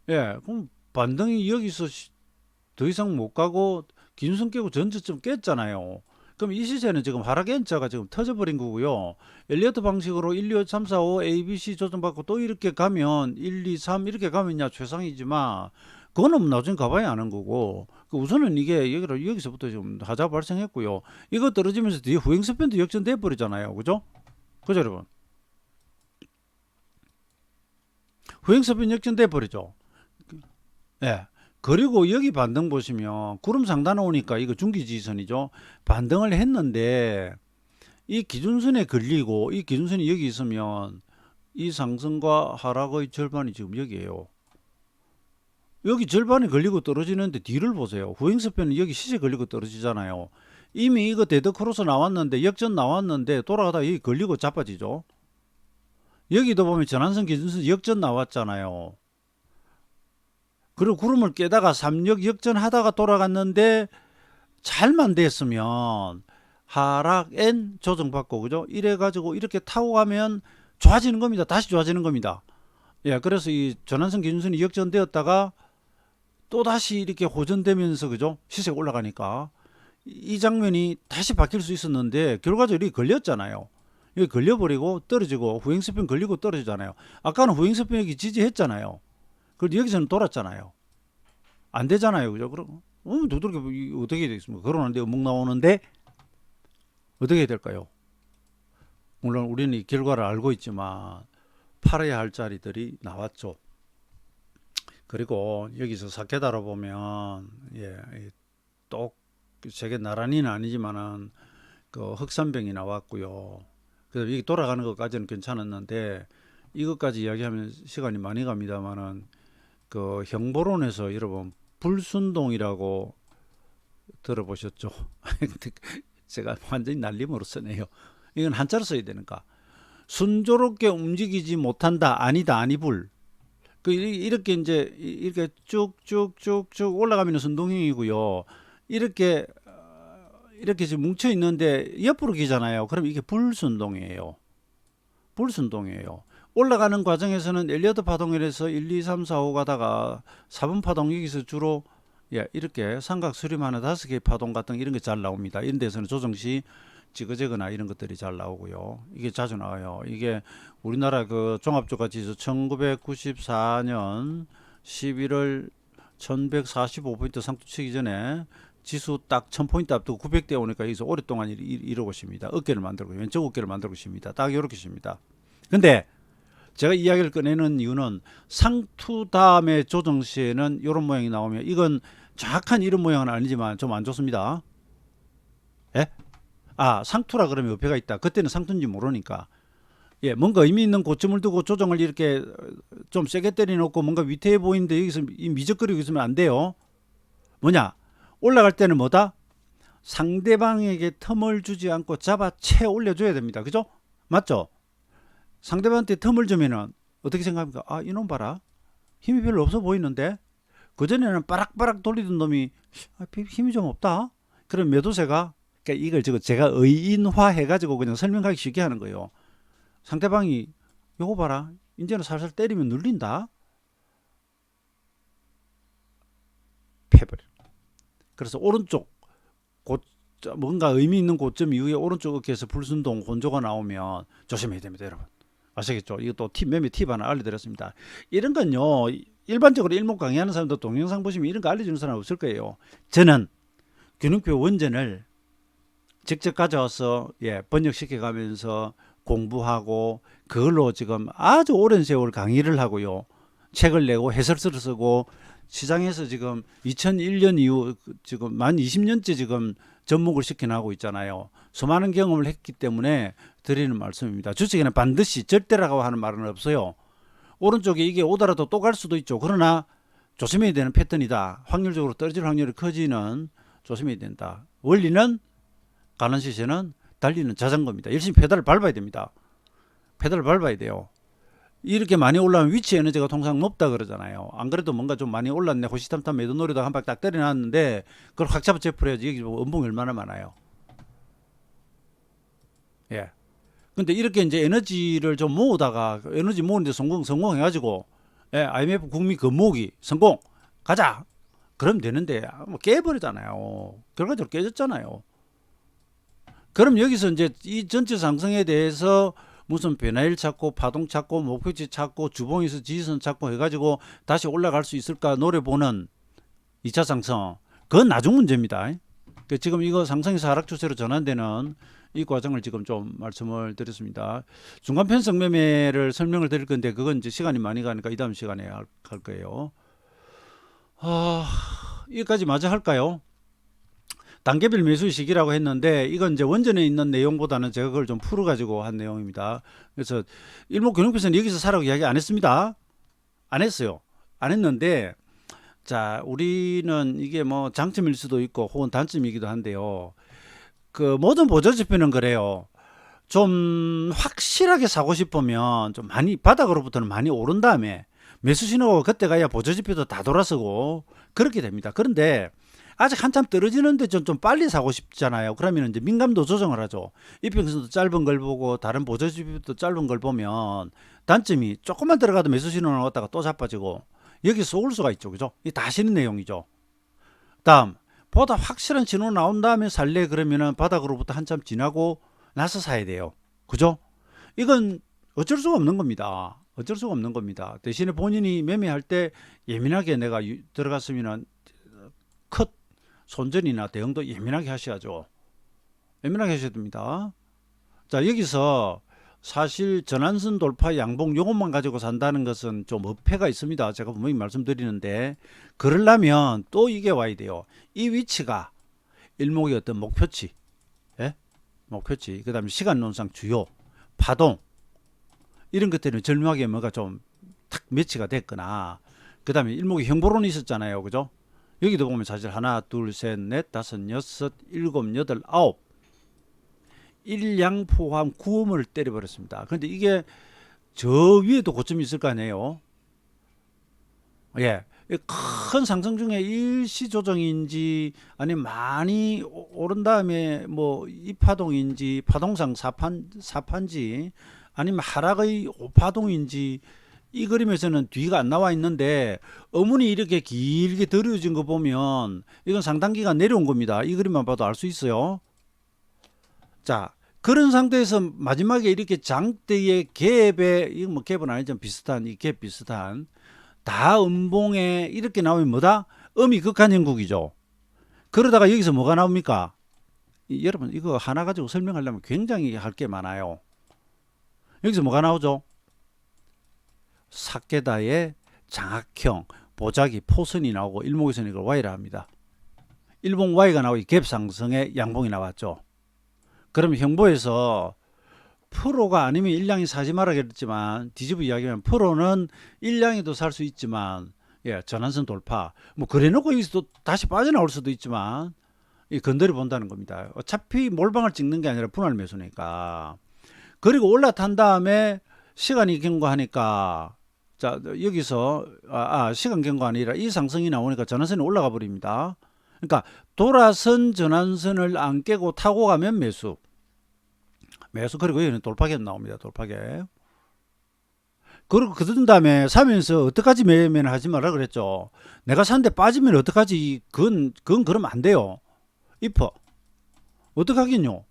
예, 그럼 반등이 여기서 더 이상 못 가고 기준선 깨고 전저점 깼잖아요. 그럼 이 시세는 지금 하락 N자가 지금 터져버린 거고요. 엘리어트 방식으로 1, 2, 5, 3, 4, 5, A, B, C 조정받고 또 이렇게 가면 1, 2, 3 이렇게 가면야 최상이지만 그거는 나중에 가봐야 아는 거고 우선은 이게 여기서부터 지금 하자 발생했고요. 이거 떨어지면서 뒤에 후행스팬도 역전돼 버리잖아요. 그죠? 그죠 여러분? 후행스팬 역전돼 버리죠. 예. 그리고 여기 반등 보시면 구름 상단 오니까 이거 중기지선이죠. 반등을 했는데 이 기준선에 걸리고 이 기준선이 여기 있으면 이 상승과 하락의 절반이 지금 여기에요. 여기 절반이 걸리고 떨어지는데 뒤를 보세요. 후행스팬은 여기 시세 걸리고 떨어지잖아요. 이미 이거 데드 크로스 나왔는데 역전 나왔는데 돌아가다 여기 걸리고 자빠지죠. 여기도 보면 전환선 기준선 역전 나왔잖아요. 그리고 구름을 깨다가 3역 역전하다가 돌아갔는데 잘만 됐으면 하락 N 조정받고 그죠? 이래 가지고 이렇게 타고 가면 좋아지는 겁니다. 다시 좋아지는 겁니다. 예, 그래서 이 전환선 기준선이 역전되었다가 또 다시 이렇게 호전되면서 그죠? 시세가 올라가니까 이 장면이 다시 바뀔 수 있었는데 결과적으로 걸렸잖아요. 여기 걸려버리고 떨어지고 후행스핀 걸리고 떨어지잖아요. 아까는 후행스핀 여기 지지했잖아요. 그런데 여기서는 돌았잖아요. 안 되잖아요. 그죠? 그럼 도둑이 어떻게 되겠습니까? 걸어놨는데 음목 나오는데 어떻게 해야 될까요? 물론 우리는 이 결과를 알고 있지만 팔아야 할 자리들이 나왔죠. 그리고 여기서 사케다로 보면 또 세계 나란히는 아니지만은 그 흑산병이 나왔고요. 그래서 이게 돌아가는 것까지는 괜찮았는데 이것까지 이야기하면 시간이 많이 갑니다만은 그 형보론에서 여러분 불순동이라고 들어보셨죠? 제가 완전히 날림으로 쓰네요. 이건 한자로 써야 되니까 순조롭게 움직이지 못한다. 아니다. 아니불. 이렇게 이제 이렇게 쭉쭉쭉쭉 올라가면 순동형이고요. 이렇게 지금 뭉쳐 있는데 옆으로 기잖아요. 그럼 이게 불순동이에요. 불순동이에요. 올라가는 과정에서는 엘리어트 파동이라서 1, 2, 3, 4, 5 가다가 4번 파동 여기서 주로 이렇게 삼각 수렴하는 5개의 파동 같은 이런 게 잘 나옵니다. 이런 데서는 조정시 지그재그나 이런 것들이 잘 나오고요. 이게 자주 나와요. 이게 우리나라 그 종합주가지수 1994년 11월 1145포인트 상투 치기 전에 지수 딱 1000포인트 앞두고 900대 오니까 여기서 오랫동안 이러고 있습니다. 어깨를 만들고 왼쪽 어깨를 만들고 있습니다. 딱 이렇게 있습니다. 근데 제가 이야기를 꺼내는 이유는 상투 다음에 조정 시에는 이런 모양이 나오면 이건 정확한 이런 모양은 아니지만 좀 안 좋습니다. 예? 상투라 그러면 옆에가 있다. 그때는 상투인지 모르니까. 예, 뭔가 의미 있는 고점을 두고 조정을 이렇게 좀 세게 때려놓고 뭔가 위태해 보이는데 여기서 미적거리고 있으면 안 돼요. 뭐냐? 올라갈 때는 뭐다? 상대방에게 틈을 주지 않고 잡아채 올려줘야 됩니다. 그죠? 맞죠? 상대방한테 틈을 주면은 어떻게 생각합니까? 이놈 봐라. 힘이 별로 없어 보이는데? 그전에는 빠락빠락 돌리던 놈이 힘이 좀 없다? 그럼 매도세가, 그러니까 이걸 제가 의인화해가지고 그냥 설명하기 쉽게 하는 거예요. 상대방이 요거 봐라. 이제는 살살 때리면 눌린다. 패버려. 그래서 오른쪽 뭔가 의미 있는 고점 이후에 오른쪽 어깨에서 불순동 혼조가 나오면 조심해야 됩니다, 여러분. 아시겠죠? 이것도 매매 팁 하나 알려드렸습니다. 이런 건요, 일반적으로 일목 강의하는 사람도 동영상 보시면 이런 거 알려주는 사람 없을 거예요. 저는 균형표 원전을 직접 가져와서 번역시켜 가면서 공부하고 그걸로 지금 아주 오랜 세월 강의를 하고요. 책을 내고 해설서를 쓰고 시장에서 지금 2001년 이후 지금 만 20년째 지금 접목을 시켜나가고 있잖아요. 수많은 경험을 했기 때문에 드리는 말씀입니다. 주식에는 반드시 절대라고 하는 말은 없어요. 오른쪽에 이게 오더라도 또 갈 수도 있죠. 그러나 조심해야 되는 패턴이다. 확률적으로 떨어질 확률이 커지는 조심해야 된다. 원리는 가는 시세는 달리는 자전거입니다. 열심히 페달을 밟아야 됩니다. 페달을 밟아야 돼요. 이렇게 많이 올라오면 위치 에너지가 통상 높다 그러잖아요. 안 그래도 뭔가 좀 많이 올랐네. 호시탐탐 매도 노리다가 한 방 딱 때려놨는데 그걸 확 잡아 제풀어야지. 여기 음봉이 얼마나 많아요. 예. 근데 이렇게 이제 에너지를 좀 모으다가 에너지 모으는데 성공해가지고 IMF 국민 금모으기 성공 가자. 그럼 되는데 뭐 깨버리잖아요. 결과적으로 깨졌잖아요. 그럼 여기서 이제 이 전체 상승에 대해서 무슨 변화일 찾고 파동 찾고 목표치 찾고 주봉에서 지지선 찾고 해가지고 다시 올라갈 수 있을까 노려보는 2차 상승, 그건 나중 문제입니다. 지금 이거 상승에서 하락 추세로 전환되는 이 과정을 지금 좀 말씀을 드렸습니다. 중간 편성 매매를 설명을 드릴 건데 그건 이제 시간이 많이 가니까 이 다음 시간에 할 거예요. 여기까지 마저 할까요? 단계별 매수 시기라고 했는데 이건 이제 원전에 있는 내용보다는 제가 그걸 좀 풀어가지고 한 내용입니다. 그래서 일목균형표에서는 여기서 사라고 이야기 안 했습니다. 안 했어요. 안 했는데 자, 우리는 이게 뭐 장점일 수도 있고 혹은 단점이기도 한데요. 그 모든 보조지표는 그래요. 좀 확실하게 사고 싶으면 좀 많이 바닥으로부터는 많이 오른 다음에 매수 신호가 그때 가야 보조지표도 다 돌아서고 그렇게 됩니다. 그런데 아직 한참 떨어지는데 좀 빨리 사고 싶잖아요. 그러면 이제 민감도 조정을 하죠. 이평선도 짧은 걸 보고 다른 보조지표도 짧은 걸 보면 단점이 조금만 들어가도 매수 신호를 얻다가 또 자빠지고 여기서 올 수가 있죠. 그죠? 이 다 아시는 내용이죠. 다음, 보다 확실한 신호 나온 다음에 살래 그러면은 바닥으로부터 한참 지나고 나서 사야 돼요. 그죠? 이건 어쩔 수가 없는 겁니다. 어쩔 수가 없는 겁니다. 대신에 본인이 매매할 때 예민하게 내가 들어갔으면은 컷 손절이나 대응도 예민하게 하셔야죠. 예민하게 하셔야 됩니다. 자, 여기서 사실 전환선 돌파 양봉 요것만 가지고 산다는 것은 좀 어폐가 있습니다. 제가 분명히 말씀드리는데 그러려면 또 이게 와야 돼요. 이 위치가 일목의 어떤 목표치, 목표치, 그 다음에 시간론상 주요, 파동 이런 것들은 절묘하게 뭐가 좀 탁 매치가 됐거나 그 다음에 일목의 형보론이 있었잖아요. 그죠? 여기도 보면 사실 하나, 둘, 셋, 넷, 다섯, 여섯, 일곱, 여덟, 아홉 일양 포함 9음을 때려버렸습니다. 그런데 이게 저 위에도 고점이 있을 거 아니에요. 예, 큰 상승 중에 일시 조정인지 아니면 많이 오른 다음에 뭐 이파동인지 파동상 사판지 아니면 하락의 오파동인지 이 그림에서는 뒤가 안 나와 있는데 어문이 이렇게 길게 들어진 거 보면 이건 상단기가 내려온 겁니다. 이 그림만 봐도 알 수 있어요. 자, 그런 상태에서 마지막에 이렇게 장대의 갭에, 이건 뭐 갭은 아니지만 비슷한, 이 갭 비슷한, 다 음봉에 이렇게 나오면 뭐다? 음이 극한 형국이죠. 그러다가 여기서 뭐가 나옵니까? 여러분 이거 하나 가지고 설명하려면 굉장히 할 게 많아요. 여기서 뭐가 나오죠? 사케다의 장악형, 보자기, 포선이 나오고 일목에서는 이걸 Y라 합니다. 일봉 Y가 나오고 갭 상승의 양봉이 나왔죠. 그러면 형보에서 프로가 아니면 일량이 사지 마라 그랬지만 뒤집어 이야기하면 프로는 일량이도 살 수 있지만 예, 전환선 돌파 뭐 그래놓고 여기서 또 다시 빠져나올 수도 있지만 이 건드려 본다는 겁니다. 어차피 몰방을 찍는 게 아니라 분할 매수니까. 그리고 올라탄 다음에 시간이 경과하니까 자 여기서 시간 경과 아니라 이 상승이 나오니까 전환선이 올라가 버립니다. 그러니까 돌아선 전환선을 안 깨고 타고 가면 매수. 그리고 여기는 돌파갭 나옵니다. 돌파갭. 그리고 그런 다음에 사면서 어떡하지 매매는 하지 말라 그랬죠. 내가 산데 빠지면 어떡하지. 그건 그러면 안 돼요. 입어. 어떡하긴요.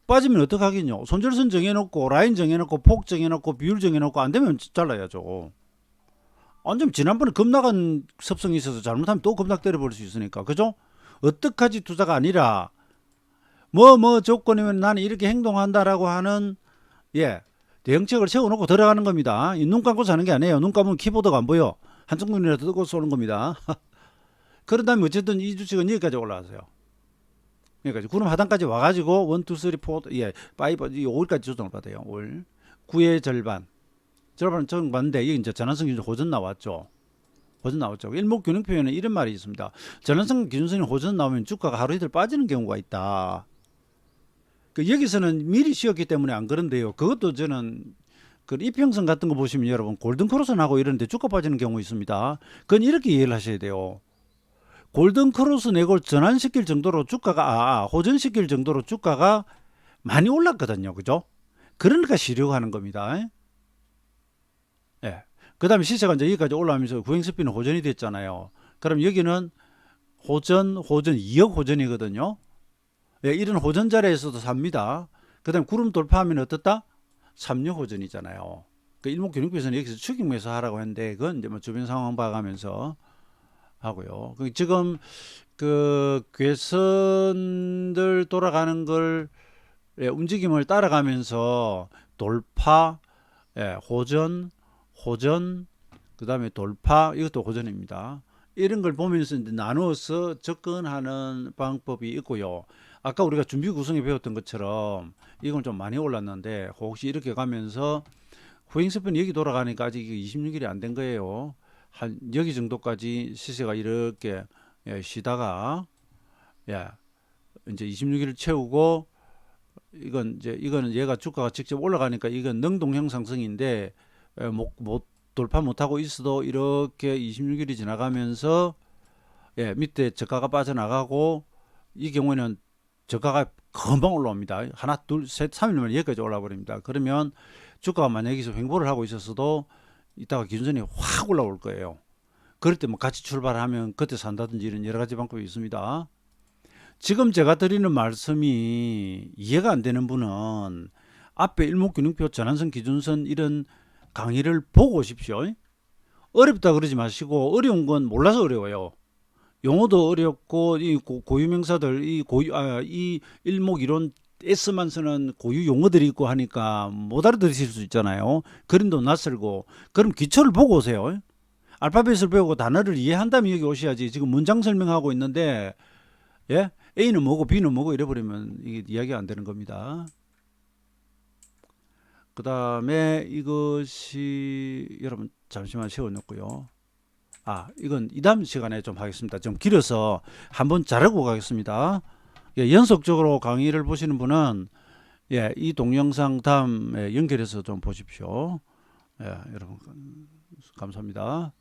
빠지면 어떡하긴요. 손절선 정해놓고 라인 정해놓고 폭 정해놓고 비율 정해놓고 안 되면 잘라야죠. 안 되면 지난번에 급락한 습성이 있어서 잘못하면 또 급락 때려버릴 수 있으니까. 그죠? 어떡하지 투자가 아니라 뭐 조건이면 나는 이렇게 행동한다라고 하는 예 대응책을 세워놓고 들어가는 겁니다. 눈 감고 사는 게 아니에요. 눈 감으면 키보드가 안 보여. 한쪽 눈이라도 뜨고 쏘는 겁니다. 그런 다음에 어쨌든 이 주식은 여기까지 올라왔어요. 여기까지 구름 하단까지 와가지고 1, 2, 3, 4, 예, 5, 5일까지 조정을 받아요. 5일 9의 절반은 조정 받는데 여기 이제 전환성 기준 호전 나왔죠. 일목균형표에는 이런 말이 있습니다. 전환성 기준선이 호전 나오면 주가가 하루 이틀 빠지는 경우가 있다. 여기서는 미리 쉬었기 때문에 안 그런데요. 그것도 저는 그 이평선 같은 거 보시면 여러분 골든크로스 나고 이런데 주가 빠지는 경우 있습니다. 그건 이렇게 이해를 하셔야 돼요. 골든크로스 내고 전환시킬 정도로 주가가 호전시킬 정도로 주가가 많이 올랐거든요. 그죠? 그러니까 쉬려고 하는 겁니다. 예. 그 다음에 시세가 이제 여기까지 올라오면서 구행스피는 호전이 됐잖아요. 그럼 여기는 호전 2억 호전이거든요. 예, 이런 호전 자리에서도 삽니다. 그 다음에 구름 돌파하면 어떻다? 3력 호전이잖아요. 그 일목균형표에서는 여기서 추격 매수 하라고 했는데 그건 이제 뭐 주변 상황 봐가면서 하고요. 지금 그 괴선들 돌아가는 걸 예, 움직임을 따라가면서 돌파, 예, 호전, 그 다음에 돌파, 이것도 호전입니다. 이런 걸 보면서 이제 나누어서 접근하는 방법이 있고요. 아까 우리가 준비 구성에 배웠던 것처럼 이건 좀 많이 올랐는데 혹시 이렇게 가면서 후행스피는 여기 돌아가니까 아직 26일이 안 된 거예요. 한 여기 정도까지 시세가 이렇게 예, 쉬다가 예, 이제 26일을 채우고 이거는 얘가 주가가 직접 올라가니까 이건 능동형 상승인데 못 돌파 못하고 있어도 이렇게 26일이 지나가면서 예, 밑에 저가가 빠져나가고 이 경우에는 저가가 금방 올라옵니다. 하나, 둘, 셋, 3일이면 여기까지 올라와 버립니다. 그러면 주가가 만약 여기서 횡보를 하고 있었어도 이따가 기준선이 확 올라올 거예요. 그럴 때 뭐 같이 출발하면 그때 산다든지 이런 여러 가지 방법이 있습니다. 지금 제가 드리는 말씀이 이해가 안 되는 분은 앞에 일목균형표 전환선 기준선 이런 강의를 보고 오십시오. 어렵다 그러지 마시고 어려운 건 몰라서 어려워요. 용어도 어렵고 이 고유명사들 이 일목 이론 S만 쓰는 고유 용어들이 있고 하니까 못 알아들으실 수 있잖아요. 그림도 낯설고. 그럼 기초를 보고 오세요. 알파벳을 배우고 단어를 이해한 다음에 여기 오셔야지. 지금 문장 설명하고 있는데 예? A는 뭐고 B는 뭐고 이래버리면 이게 이야기가 안 되는 겁니다. 그 다음에 이것이 여러분 잠시만 세워놓고요. 이건 이 다음 시간에 좀 하겠습니다. 좀 길어서 한번 자르고 가겠습니다. 예, 연속적으로 강의를 보시는 분은 예, 이 동영상 다음에 연결해서 좀 보십시오. 예, 여러분 감사합니다.